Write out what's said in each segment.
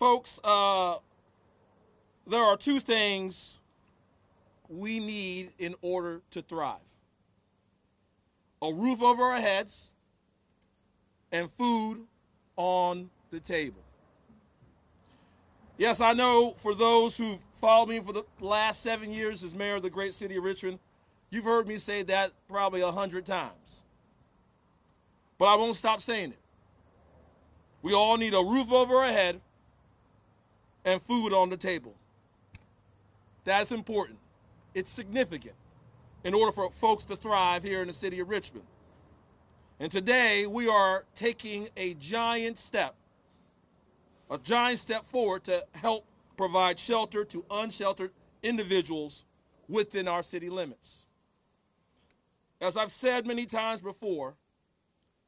Folks, there are two things we need in order to thrive: a roof over our heads and food on the table. Yes, I know for those who've followed me for the last 7 years as mayor of the great city of Richmond, you've heard me say that probably 100 times. But I won't stop saying it. We all need a roof over our head and food on the table. That's important. It's significant in order for folks to thrive here in the city of Richmond. And today we are taking a giant step forward to help provide shelter to unsheltered individuals within our city limits. As I've said many times before,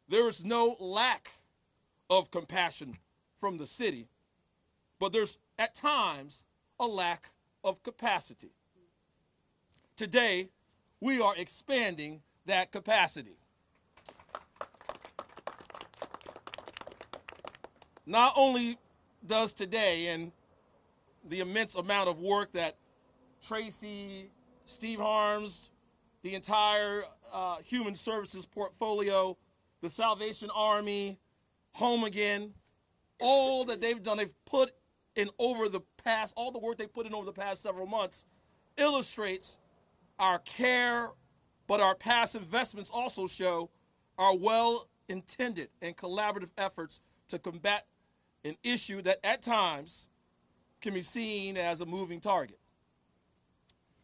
there is no lack of compassion from the city, but there's at times a lack of capacity. Today, we are expanding that capacity. Not only does today and the immense amount of work that Tracy, Steve Harms, the entire human services portfolio, the Salvation Army, Home Again, all that they've done, they've put in over the past, all the work they put in over the past several months illustrates our care, but our past investments also show our well-intended and collaborative efforts to combat an issue that at times can be seen as a moving target.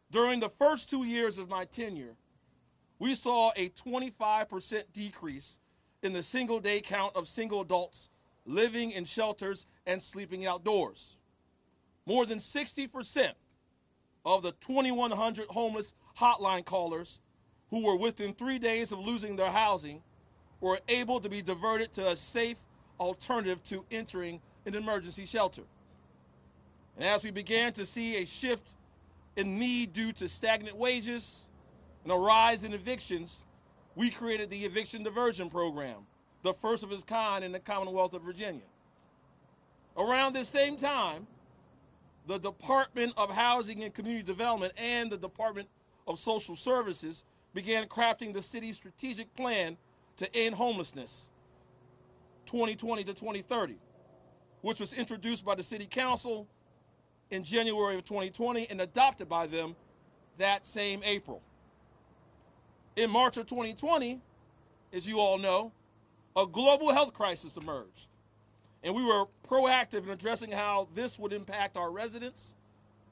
During the first 2 years of my tenure, we saw a 25% decrease in the single-day count of single adults living in shelters and sleeping outdoors. More than 60% of the 2,100 homeless hotline callers who were within 3 days of losing their housing were able to be diverted to a safe alternative to entering an emergency shelter. And as we began to see a shift in need due to stagnant wages and a rise in evictions, we created the Eviction Diversion Program, the first of its kind in the Commonwealth of Virginia. Around this same time, the Department of Housing and Community Development and the Department of Social Services began crafting the city's strategic plan to end homelessness, 2020 to 2030, which was introduced by the City Council in January of 2020 and adopted by them that same April. In March of 2020, as you all know, a global health crisis emerged, and we were proactive in addressing how this would impact our residents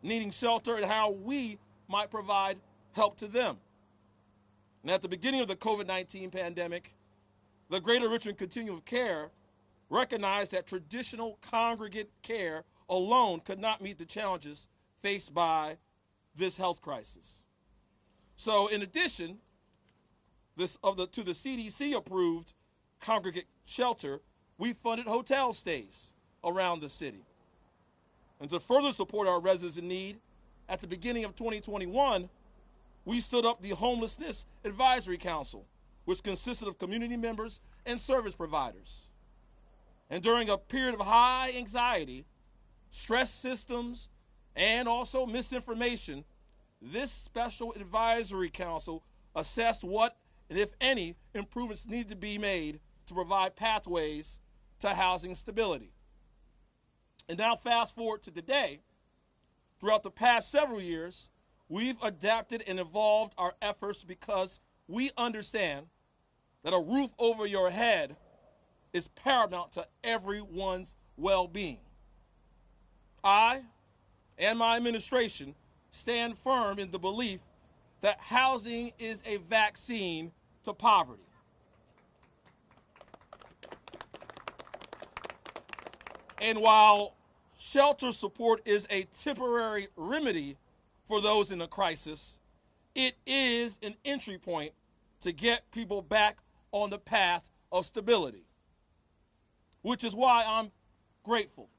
needing shelter and how we might provide help to them. And at the beginning of the COVID-19 pandemic, the Greater Richmond Continuum of Care recognized that traditional congregate care alone could not meet the challenges faced by this health crisis. So in addition to the CDC-approved congregate shelter, we funded hotel stays around the city. And to further support our residents in need, at the beginning of 2021, we stood up the Homelessness Advisory Council, which consisted of community members and service providers. And during a period of high anxiety, stress systems, and also misinformation, this special advisory council assessed what, and if any, improvements needed to be made to provide pathways to housing stability. And now fast forward to today. Throughout the past several years, we've adapted and evolved our efforts because we understand that a roof over your head is paramount to everyone's well-being. I and my administration stand firm in the belief that housing is a vaccine to poverty. And while shelter support is a temporary remedy for those in a crisis, it is an entry point to get people back on the path of stability, which is why I'm grateful.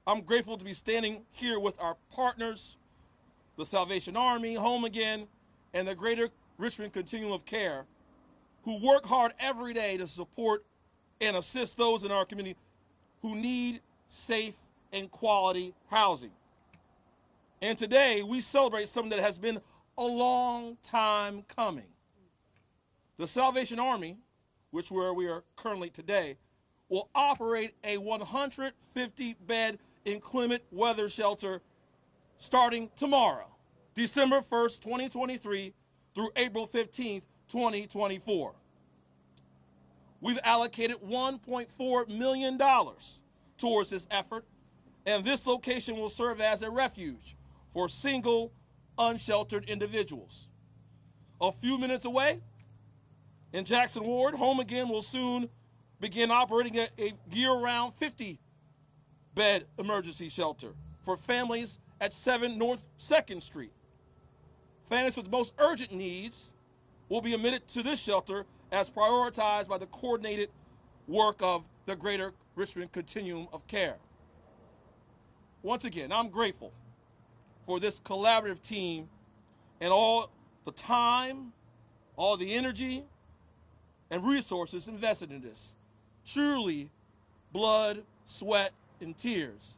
I'm grateful to be standing here with our partners, the Salvation Army, Home Again, and the Greater Richmond Continuum of Care, who work hard every day to support and assist those in our community who need safe and quality housing. And today, we celebrate something that has been a long time coming. The Salvation Army, which where we are currently today, will operate a 150-bed inclement weather shelter starting tomorrow, December 1st, 2023 through April 15th, 2024. We've allocated $1.4 million towards this effort, and this location will serve as a refuge for single, unsheltered individuals. A few minutes away, in Jackson Ward, Home Again will soon begin operating a year-round 50-bed emergency shelter for families at 7 North 2nd Street. Families with the most urgent needs will be admitted to this shelter as prioritized by the coordinated work of the Greater Richmond Continuum of Care. Once again, I'm grateful for this collaborative team and all the time, all the energy, and resources invested in this. Truly, blood, sweat, and tears.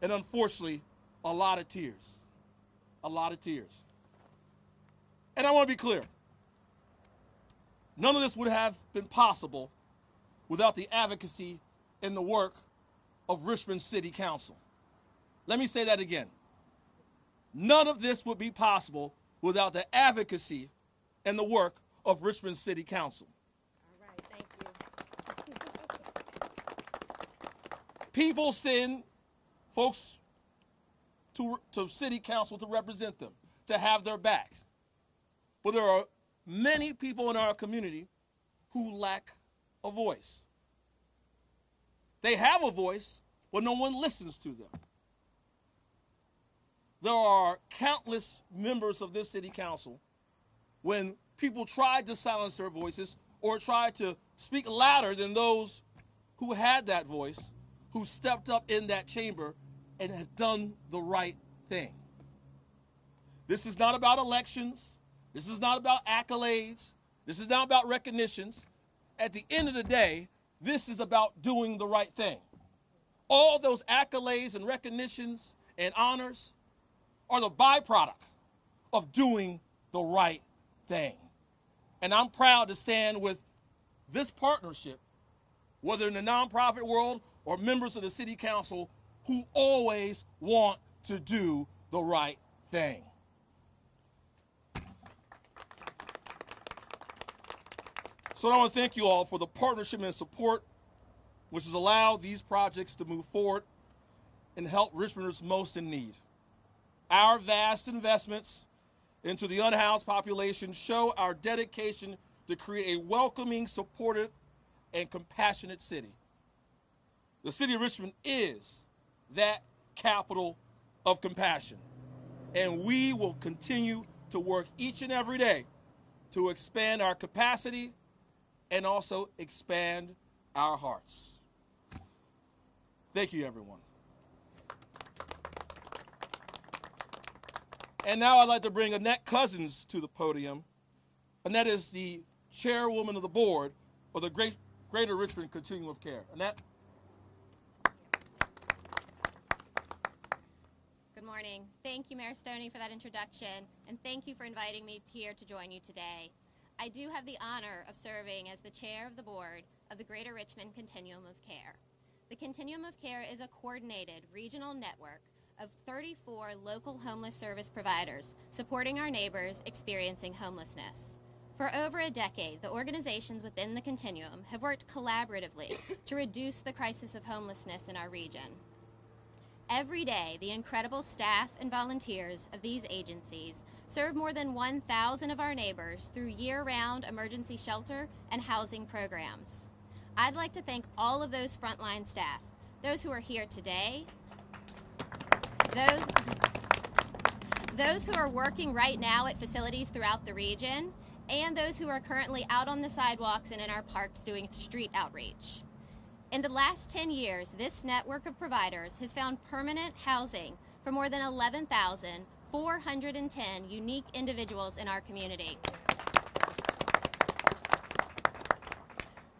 And unfortunately, a lot of tears. A lot of tears. And I want to be clear. None of this would have been possible without the advocacy and the work of Richmond City Council. Let me say that again. None of this would be possible without the advocacy and the work of Richmond City Council. All right, thank you. People send folks to City Council to represent them, to have their back. But there are many people in our community who lack a voice. They have a voice, but no one listens to them. There are countless members of this city council when people tried to silence their voices or tried to speak louder than those who had that voice, who stepped up in that chamber and have done the right thing. This is not about elections. This is not about accolades. This is not about recognitions. At the end of the day, this is about doing the right thing. All those accolades and recognitions and honors are the byproduct of doing the right thing. And I'm proud to stand with this partnership, whether in the nonprofit world or members of the city council who always want to do the right thing. So I want to thank you all for the partnership and support which has allowed these projects to move forward and help Richmonders most in need. Our vast investments into the unhoused population show our dedication to create a welcoming, supportive, and compassionate city. The city of Richmond is that capital of compassion, and we will continue to work each and every day to expand our capacity and also expand our hearts. Thank you, everyone. And now I'd like to bring Annette Cousins to the podium. Annette is the chairwoman of the board of the Greater Richmond Continuum of Care. Annette? Good morning. Thank you, Mayor Stoney, for that introduction, and thank you for inviting me here to join you today. I do have the honor of serving as the chair of the board of the Greater Richmond Continuum of Care. The Continuum of Care is a coordinated regional network of 34 local homeless service providers supporting our neighbors experiencing homelessness. For over a decade, the organizations within the Continuum have worked collaboratively to reduce the crisis of homelessness in our region. Every day, the incredible staff and volunteers of these agencies serve more than 1,000 of our neighbors through year-round emergency shelter and housing programs. I'd like to thank all of those frontline staff, those who are here today, those who are working right now at facilities throughout the region, and those who are currently out on the sidewalks and in our parks doing street outreach. In the last 10 years, this network of providers has found permanent housing for more than 11,410 unique individuals in our community.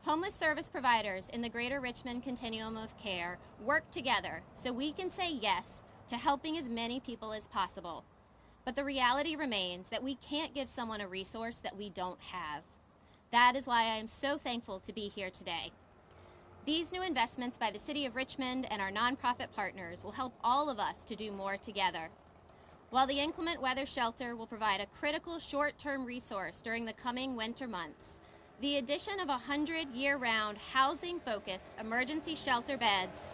Homeless service providers in the Greater Richmond Continuum of Care work together so we can say yes to helping as many people as possible. But the reality remains that we can't give someone a resource that we don't have. That is why I am so thankful to be here today. These new investments by the City of Richmond and our nonprofit partners will help all of us to do more together. While the inclement weather shelter will provide a critical short-term resource during the coming winter months, the addition of 100 year-round housing-focused emergency shelter beds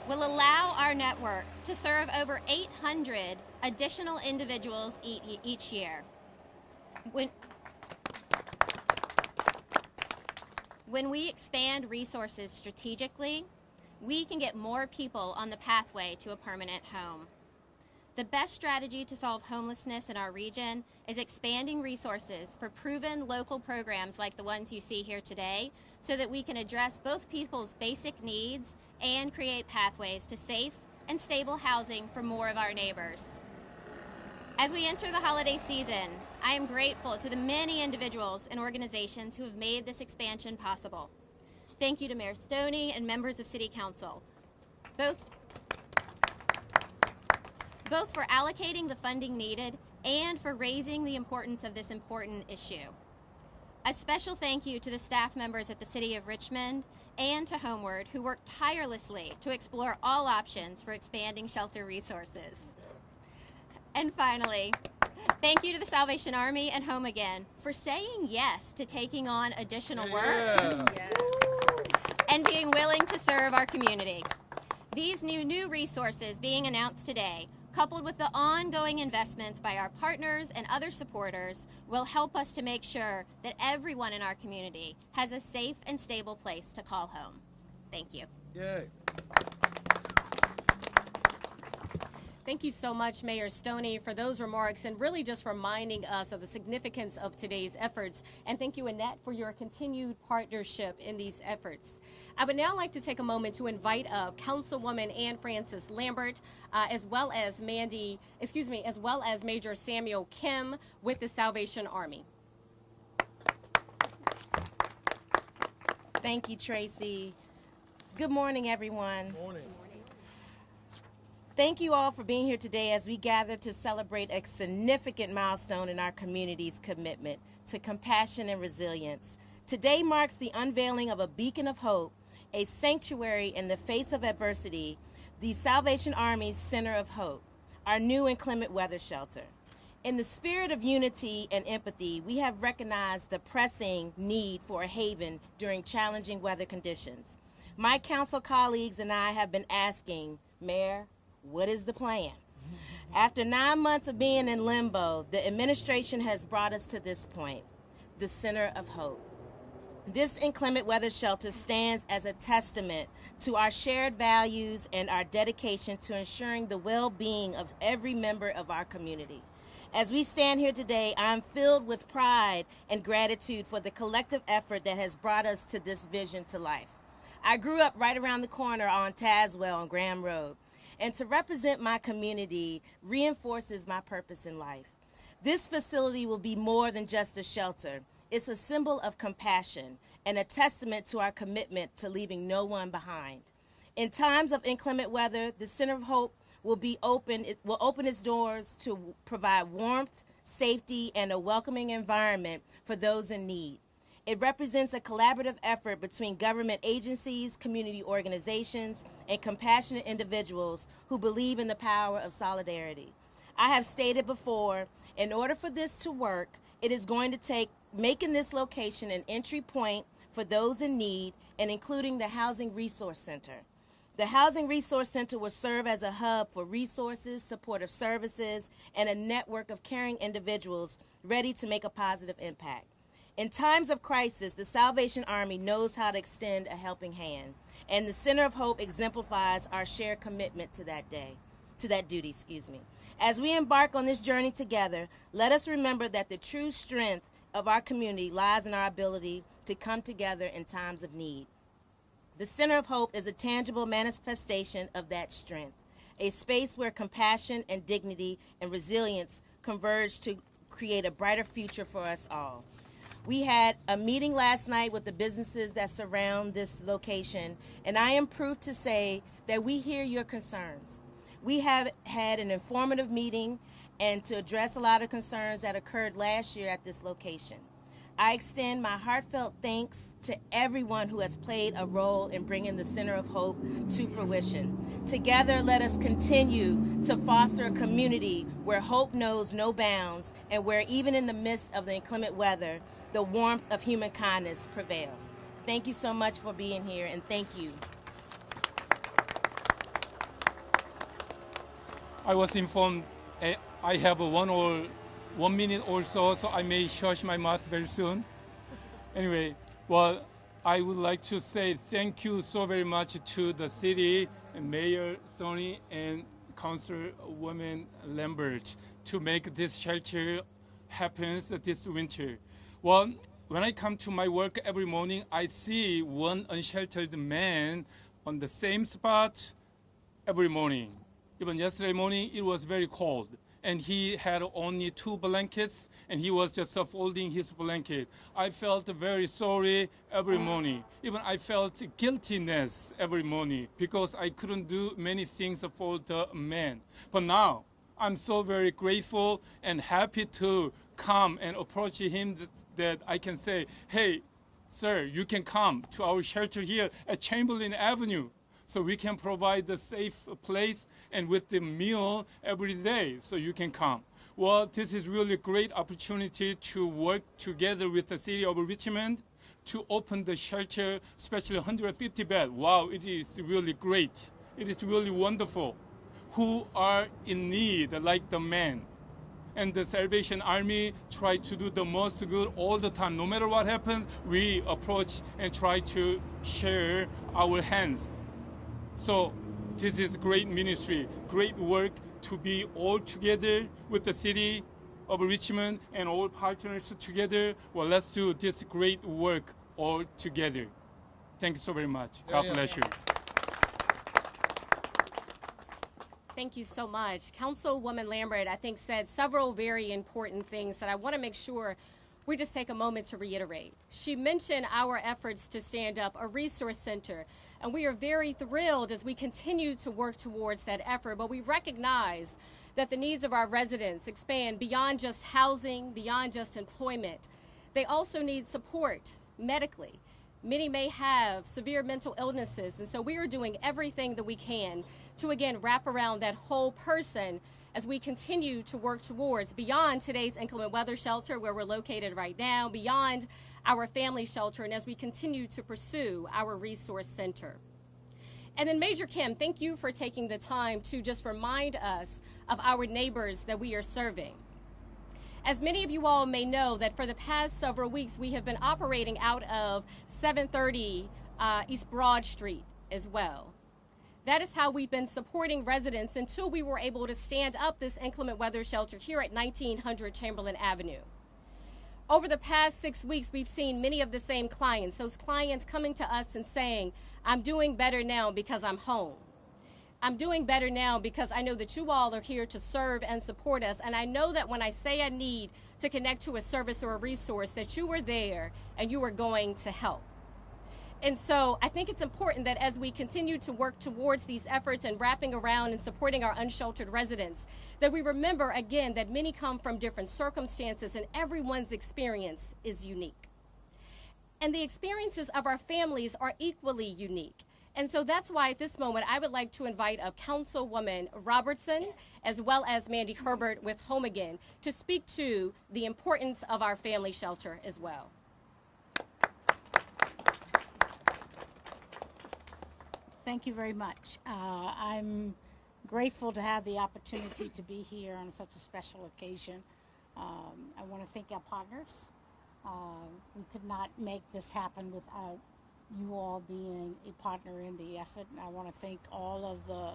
will allow our network to serve over 800 additional individuals each year. When we expand resources strategically, we can get more people on the pathway to a permanent home. The best strategy to solve homelessness in our region is expanding resources for proven local programs like the ones you see here today, so that we can address both people's basic needs and create pathways to safe and stable housing for more of our neighbors. As we enter the holiday season, I am grateful to the many individuals and organizations who have made this expansion possible. Thank you to Mayor Stoney and members of City Council, both for allocating the funding needed and for raising the importance of this important issue. A special thank you to the staff members at the City of Richmond and to Homeward, who worked tirelessly to explore all options for expanding shelter resources. And finally, thank you to the Salvation Army and Home Again for saying yes to taking on additional work and being willing to serve our community. These new resources being announced today, coupled with the ongoing investments by our partners and other supporters, will help us to make sure that everyone in our community has a safe and stable place to call home. Thank you. Yay. Thank you so much, Mayor Stoney, for those remarks and really just reminding us of the significance of today's efforts. And thank you, Annette, for your continued partnership in these efforts. I would now like to take a moment to invite Councilwoman Ann Francis Lambert, as well as Major Samuel Kim with the Salvation Army. Thank you, Tracy. Good morning, everyone. Good morning. Thank you all for being here today as we gather to celebrate a significant milestone in our community's commitment to compassion and resilience. Today marks the unveiling of a beacon of hope, a sanctuary in the face of adversity, the Salvation Army's Center of Hope, our new inclement weather shelter. In the spirit of unity and empathy, we have recognized the pressing need for a haven during challenging weather conditions. My council colleagues and I have been asking, Mayor, what is the plan? After 9 months of being in limbo, the administration has brought us to this point, the Center of Hope. This inclement weather shelter stands as a testament to our shared values and our dedication to ensuring the well-being of every member of our community. As we stand here today, I'm filled with pride and gratitude for the collective effort that has brought us to this vision to life. I grew up right around the corner on Tazewell on Graham Road, and to represent my community reinforces my purpose in life. This facility will be more than just a shelter. It's a symbol of compassion and a testament to our commitment to leaving no one behind. In times of inclement weather, the Center of Hope will open its doors to provide warmth, safety, and a welcoming environment for those in need. It represents a collaborative effort between government agencies, community organizations, and compassionate individuals who believe in the power of solidarity. I have stated before, in order for this to work, it is going to take making this location an entry point for those in need and including the Housing Resource Center. The Housing Resource Center will serve as a hub for resources, supportive services, and a network of caring individuals ready to make a positive impact. In times of crisis, the Salvation Army knows how to extend a helping hand, and the Center of Hope exemplifies our shared commitment to that duty. As we embark on this journey together, let us remember that the true strength of our community lies in our ability to come together in times of need. The Center of Hope is a tangible manifestation of that strength, a space where compassion and dignity and resilience converge to create a brighter future for us all. We had a meeting last night with the businesses that surround this location, and I am proof to say that we hear your concerns. We have had an informative meeting and to address a lot of concerns that occurred last year at this location. I extend my heartfelt thanks to everyone who has played a role in bringing the Center of Hope to fruition. Together, let us continue to foster a community where hope knows no bounds and where even in the midst of the inclement weather, the warmth of human kindness prevails. Thank you so much for being here, and thank you. I was informed I have 1 minute or so I may shush my mouth very soon. Anyway, well, I would like to say thank you so very much to the city and Mayor Stoney and Councilwoman Lambert to make this shelter happen this winter. Well, when I come to my work every morning, I see one unsheltered man on the same spot every morning. Even yesterday morning, it was very cold, and he had only 2 blankets, and he was just folding his blanket. I felt very sorry every morning. Even I felt guiltiness every morning because I couldn't do many things for the man. But now, I'm so very grateful and happy to come and approach him that I can say, hey, sir, you can come to our shelter here at Chamberlain Avenue. So we can provide the safe place and with the meal every day, so you can come. Well, this is really a great opportunity to work together with the city of Richmond to open the shelter, especially 150 beds. Wow, it is really great. It is really wonderful. Who are in need, like the man. And the Salvation Army try to do the most good all the time. No matter what happens, we approach and try to share our hands. So this is great ministry, great work to be all together with the city of Richmond and all partners together. Well, let's do this great work all together. Thank you so very much. God bless you. Thank you so much. Councilwoman Lambert, I think, said several very important things that I want to make sure we just take a moment to reiterate. She mentioned our efforts to stand up a resource center, and we are very thrilled as we continue to work towards that effort, but we recognize that the needs of our residents expand beyond just housing, beyond just employment. They also need support medically. Many may have severe mental illnesses, and so we are doing everything that we can to, again, wrap around that whole person as we continue to work towards beyond today's inclement weather shelter where we're located right now, beyond our family shelter, and as we continue to pursue our resource center. And then Major Kim, thank you for taking the time to just remind us of our neighbors that we are serving. As many of you all may know that for the past several weeks, we have been operating out of 730 East Broad Street as well. That is how we've been supporting residents until we were able to stand up this inclement weather shelter here at 1900 Chamberlain Avenue. Over the past 6 weeks, we've seen many of the same clients, those clients coming to us and saying, I'm doing better now because I'm home. I'm doing better now because I know that you all are here to serve and support us, and I know that when I say I need to connect to a service or a resource, that you are there and you are going to help. And so I think it's important that as we continue to work towards these efforts and wrapping around and supporting our unsheltered residents, that we remember, again, that many come from different circumstances and everyone's experience is unique. And the experiences of our families are equally unique. And so that's why at this moment I would like to invite up Councilwoman Robertson as well as Mandy Herbert with Home Again to speak to the importance of our family shelter as well. Thank you very much. I'm grateful to have the opportunity to be here on such a special occasion. I want to thank our partners. We could not make this happen without you all being a partner in the effort. And I want to thank all of the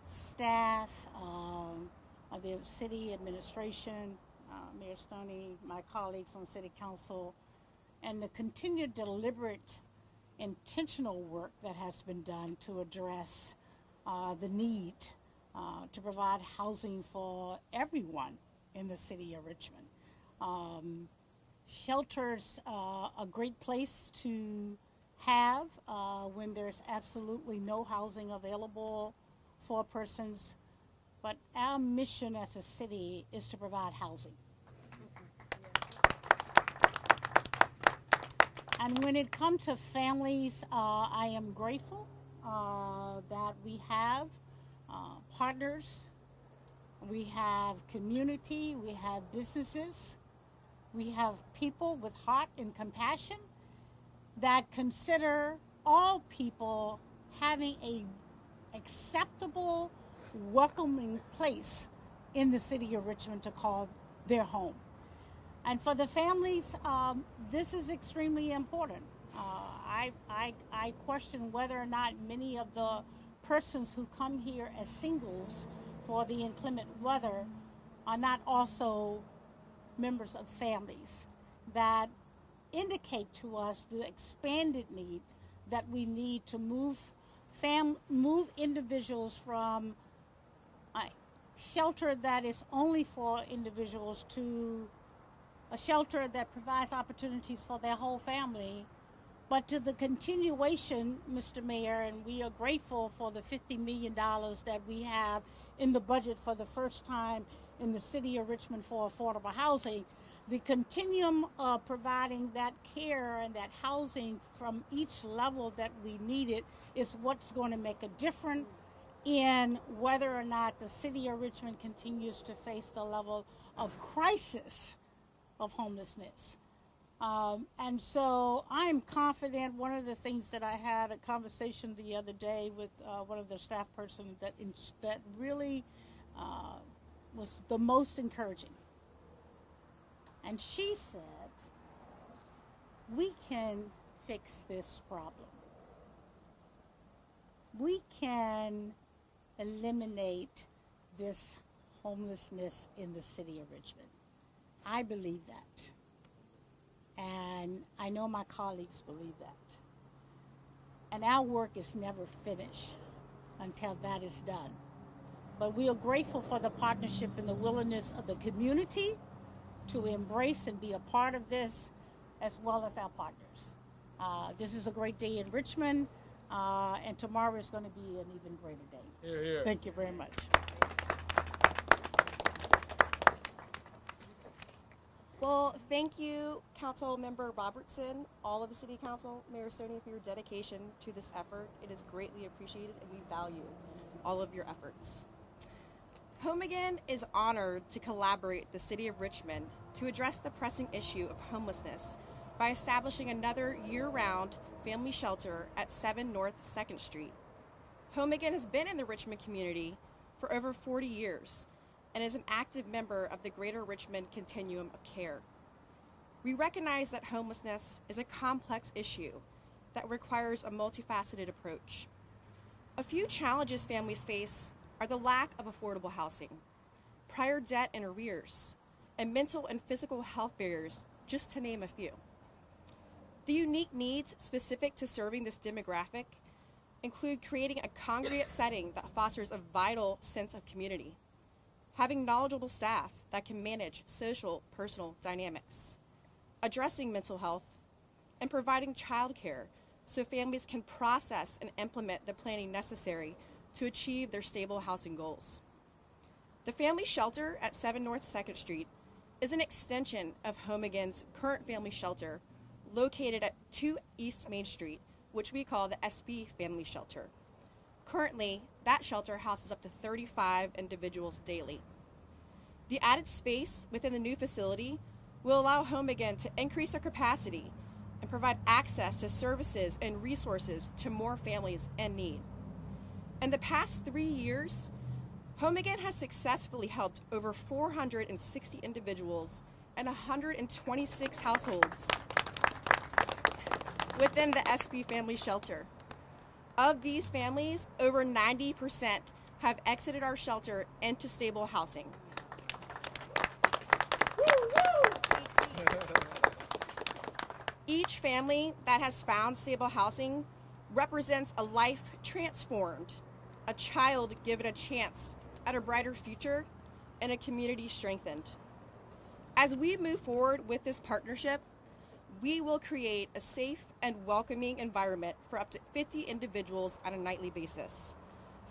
staff, of the city administration, Mayor Stoney, my colleagues on City Council, and the continued deliberate intentional work that has been done to address the need to provide housing for everyone in the city of Richmond. shelters a great place to have when there's absolutely no housing available for persons. But our mission as a city is to provide housing. And when it comes to families, I am grateful that we have partners, we have community, we have businesses, we have people with heart and compassion that consider all people having a acceptable, welcoming place in the city of Richmond to call their home. And for the families, this is extremely important. I question whether or not many of the persons who come here as singles for the inclement weather are not also members of families that indicate to us the expanded need that we need to move individuals from a shelter that is only for individuals to a shelter that provides opportunities for their whole family, but to the continuation, Mr. Mayor, and we are grateful for the $50 million that we have in the budget for the first time in the city of Richmond for affordable housing. The continuum of providing that care and that housing from each level that we need it is what's going to make a difference in whether or not the city of Richmond continues to face the level of crisis of homelessness. And so I'm confident. One of the things that I had a conversation the other day with one of the staff persons that really was the most encouraging. And she said, we can fix this problem. We can eliminate this homelessness in the city of Richmond. I believe that. And I know my colleagues believe that. And our work is never finished until that is done. But we are grateful for the partnership and the willingness of the community to embrace and be a part of this, as well as our partners. This is a great day in Richmond, and tomorrow is going to be an even greater day. Hear, hear. Thank you very much. Well, thank you, Council Member Robertson, all of the City Council, Mayor Stoney, for your dedication to this effort. It is greatly appreciated, and we value all of your efforts. Home Again is honored to collaborate with the City of Richmond to address the pressing issue of homelessness by establishing another year-round family shelter at 7 North 2nd Street. Home Again has been in the Richmond community for over 40 years and is an active member of the Greater Richmond Continuum of Care. We recognize that homelessness is a complex issue that requires a multifaceted approach. A few challenges families face are the lack of affordable housing, prior debt and arrears, and mental and physical health barriers, just to name a few. The unique needs specific to serving this demographic include creating a congregate setting that fosters a vital sense of community, having knowledgeable staff that can manage social, personal dynamics, addressing mental health, and providing childcare so families can process and implement the planning necessary to achieve their stable housing goals. The family shelter at 7 North 2nd Street is an extension of Home Again's current family shelter located at 2 East Main Street, which we call the SB Family Shelter. Currently, that shelter houses up to 35 individuals daily. The added space within the new facility will allow Home Again to increase their capacity and provide access to services and resources to more families in need. In the past 3 years, Home Again has successfully helped over 460 individuals and 126 households within the SB Family Shelter. Of these families, over 90% have exited our shelter into stable housing. Each family that has found stable housing represents a life transformed, a child given a chance at a brighter future, and a community strengthened. As we move forward with this partnership, we will create a safe and welcoming environment for up to 50 individuals on a nightly basis.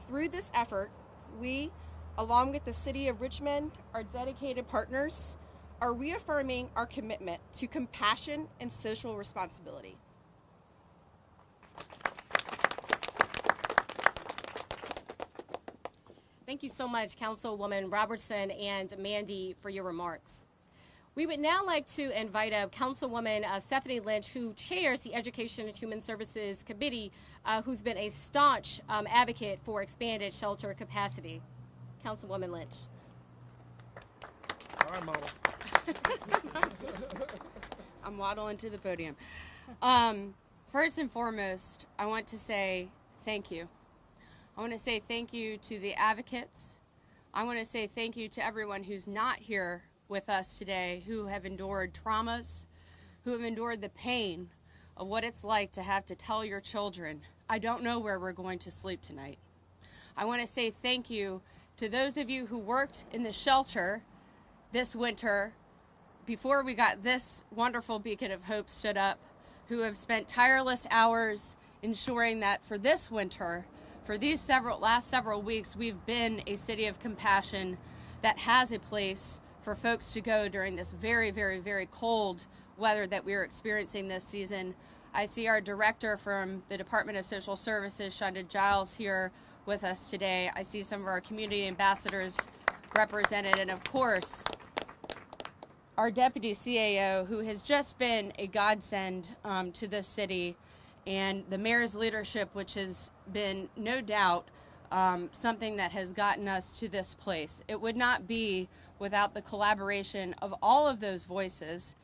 Through this effort, we, along with the City of Richmond, our dedicated partners, are reaffirming our commitment to compassion and social responsibility. Thank you so much, Councilwoman Robertson and Mandy, for your remarks. We would now like to invite up Councilwoman Stephanie Lynch, who chairs the Education and Human Services Committee, who's been a staunch advocate for expanded shelter capacity. Councilwoman Lynch. All right, Mama. I'm waddling to the podium. First and foremost, I want to say thank you. I want to say thank you to the advocates. I want to say thank you to everyone who's not here with us today, who have endured traumas, who have endured the pain of what it's like to have to tell your children, I don't know where we're going to sleep tonight. I want to say thank you to those of you who worked in the shelter this winter before we got this wonderful beacon of hope stood up, who have spent tireless hours ensuring that for this winter, for these last several weeks, we've been a city of compassion that has a place for folks to go during this very, very, very cold weather that we're experiencing this season. I see our director from the Department of Social Services, Shonda Giles, here with us today. I see some of our community ambassadors represented, and of course, our deputy CAO, who has just been a godsend to this city, and the mayor's leadership, which has been no doubt something that has gotten us to this place. It would not be without the collaboration of all of those voices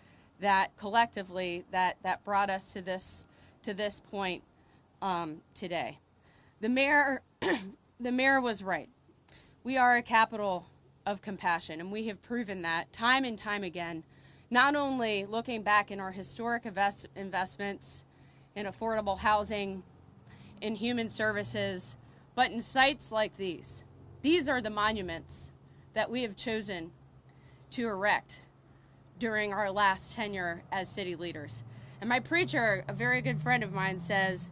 that collectively that brought us to this point today. The mayor was right. We are a capital of compassion, and we have proven that time and time again, not only looking back in our historic investments in affordable housing, in human services, but in sites like these. These are the monuments that we have chosen to erect during our last tenure as city leaders. And my preacher, a very good friend of mine, says,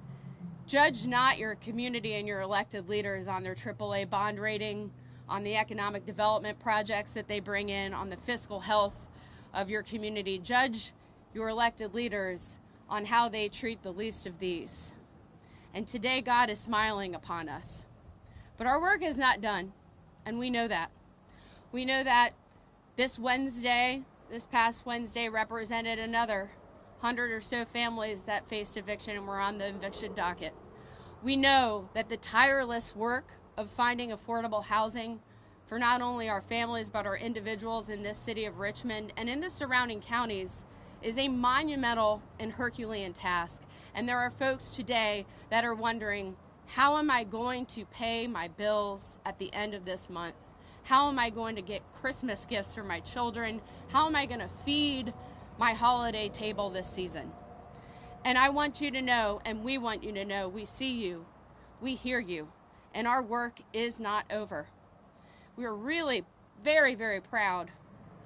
judge not your community and your elected leaders on their AAA bond rating, on the economic development projects that they bring in, on the fiscal health of your community. Judge your elected leaders on how they treat the least of these. And today God is smiling upon us. But our work is not done, and we know that. We know that this past Wednesday represented another 100 or so families that faced eviction and were on the eviction docket. We know that the tireless work of finding affordable housing for not only our families but our individuals in this city of Richmond and in the surrounding counties is a monumental and Herculean task. And there are folks today that are wondering, how am I going to pay my bills at the end of this month? How am I going to get Christmas gifts for my children? How am I going to feed my holiday table this season? And I want you to know, and we want you to know, we see you, we hear you, and our work is not over. We are really very, very proud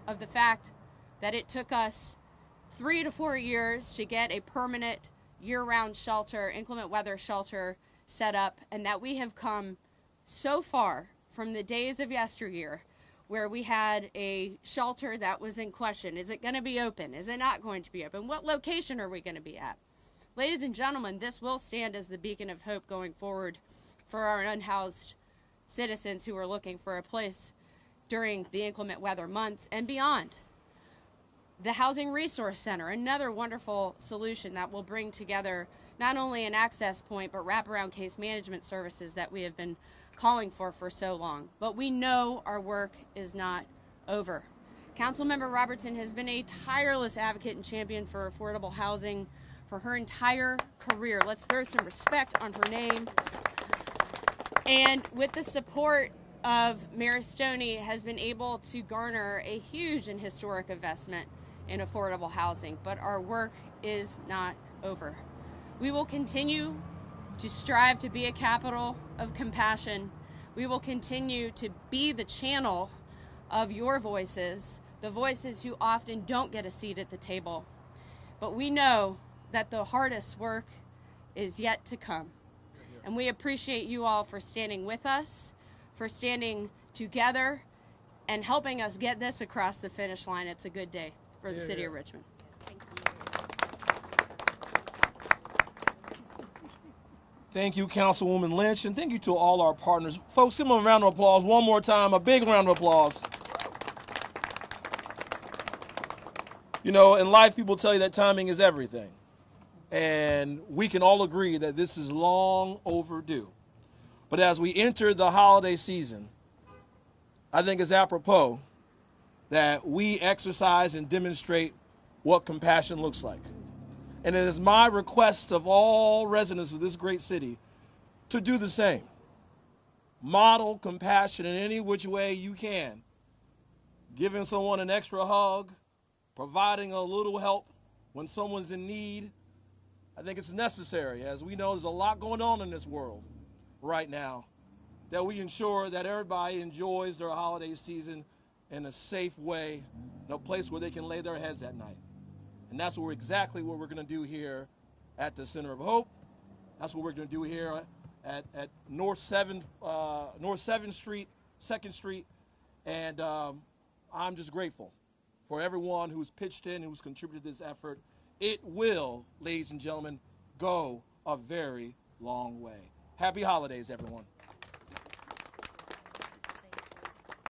of the fact that it took us 3 to 4 years to get a permanent year-round shelter, inclement weather shelter set up, and that we have come so far from the days of yesteryear where we had a shelter that was in question. Is it going to be open? Is it not going to be open? What location are we going to be at? Ladies and gentlemen, this will stand as the beacon of hope going forward for our unhoused citizens who are looking for a place during the inclement weather months and beyond. The Housing Resource Center, another wonderful solution that will bring together not only an access point but wraparound case management services that we have been calling for so long. But we know our work is not over. Councilmember Robertson has been a tireless advocate and champion for affordable housing for her entire career. Let's throw some respect on her name. And with the support of Mayor Stoney, has been able to garner a huge and historic investment in affordable housing. But our work is not over. We will continue to strive to be a capital of compassion. We will continue to be the channel of your voices, the voices who often don't get a seat at the table. But we know that the hardest work is yet to come. And we appreciate you all for standing with us, for standing together, and helping us get this across the finish line. It's a good day for the city of Richmond. Thank you, Councilwoman Lynch, and thank you to all our partners. Folks, give them a round of applause one more time, a big round of applause. You know, in life, people tell you that timing is everything. And we can all agree that this is long overdue. But as we enter the holiday season, I think it's apropos that we exercise and demonstrate what compassion looks like. And it is my request of all residents of this great city to do the same. Model compassion in any which way you can. Giving someone an extra hug, providing a little help when someone's in need. I think it's necessary, as we know there's a lot going on in this world right now, that we ensure that everybody enjoys their holiday season in a safe way, in a place where they can lay their heads at night. And that's exactly what we're going to do here at the Center of Hope. That's what we're going to do here at North 7th Street, 2nd Street. And I'm just grateful for everyone who's pitched in, who's contributed to this effort. It will, ladies and gentlemen, go a very long way. Happy holidays, everyone.